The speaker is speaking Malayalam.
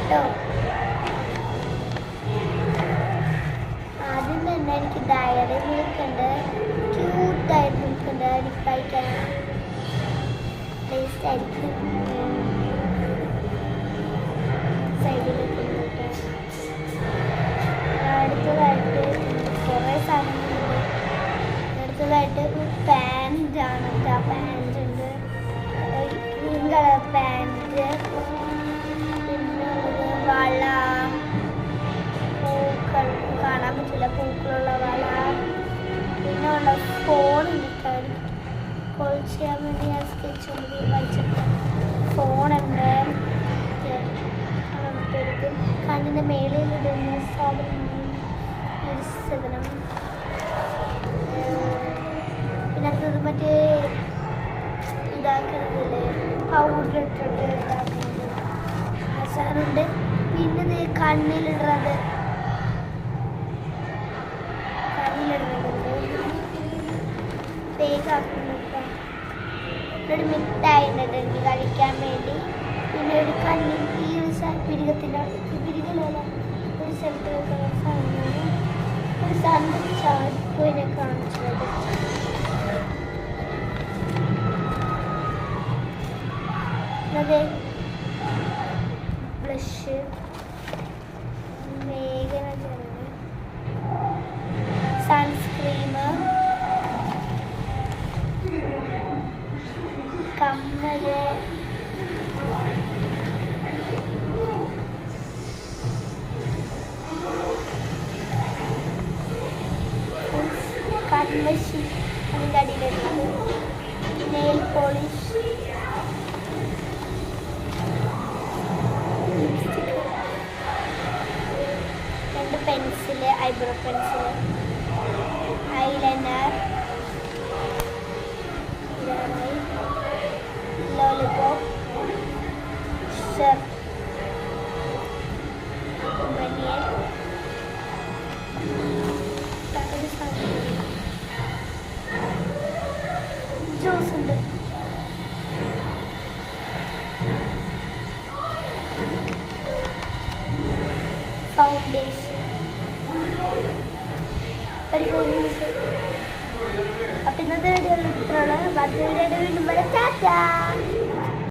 കേട്ടോ. ആദ്യം തന്നെ എനിക്ക് ഡയറി മിൽക്ക് ഉണ്ട്, ക്യൂട്ടായിട്ട് മിൽക്കുണ്ട്, എനിക്ക് കഴിക്കാൻ ടേസ്റ്റ് ആയിരിക്കും. സൈഡിലേക്ക് അടുത്തതായിട്ട് കുറേ സാധനങ്ങളുണ്ട്. അടുത്തതായിട്ട് പാൻറ്റാണ്. പാൻറ് ഉണ്ട്, ഗ്രീൻ കളർ പാൻറ്. പിന്നെ വള, പൂക്കൾ കാണാൻ പറ്റില്ല, പൂക്കളുള്ള വള. പിന്നെ ഉള്ള ഫോണുണ്ട്, കോൾ ചെയ്യാൻ വേണ്ടി ഞാൻ സ്കെച്ച് വരച്ചിട്ട് ഫോണുണ്ട്. കണ്ണിൻ്റെ മേളിലിടുന്ന സാധനം. പിന്നെ അടുത്തത് മറ്റേ ഇതാക്കുന്നതില്ലേ, പൗഡർ ഇട്ടിട്ട് ഇതാക്കുന്നത് ആ സാധനമുണ്ട്. പിന്നെ ഇത് കണ്ണിലിടുന്നത് തേക്കാക്കുന്നുണ്ട്. ഒരു മിഠായി ഉണ്ട് എനിക്ക് കഴിക്കാൻ വേണ്ടി. പിന്നെ ഒരു കണ്ണിൽ ഈ ഒരു പിരികത്തിൻ്റെ പിരികലല്ല, ഒരു സ്ഥലത്ത് വെക്കുന്ന സാധനമാണ്. ഒരു സാധനം ചാടിപ്പോയിനെ കാണിച്ചത്. അതെ, ബ്ലഷ്, വേഗന ചേർന്ന് സൺസ്ക്രീം, കമ്മല്, കൺമഷി അതിൻ്റെ അടിയിലുള്ളത്, നെയിൽ പോളിഷ്, രണ്ട് pencil, eyebrow pencil, eyeliner, lollipop, shirt, ബനിയൻ, ജ്യൂസ് ഉണ്ട്. ഫൗണ്ടേഷൻ, അപ്പം ഇന്നത്തെ വീഡിയോ ഇത്രയുള്ള. ബാക്കി വീഡിയോ വീണ്ടും വരെ. ടാറ്റാ.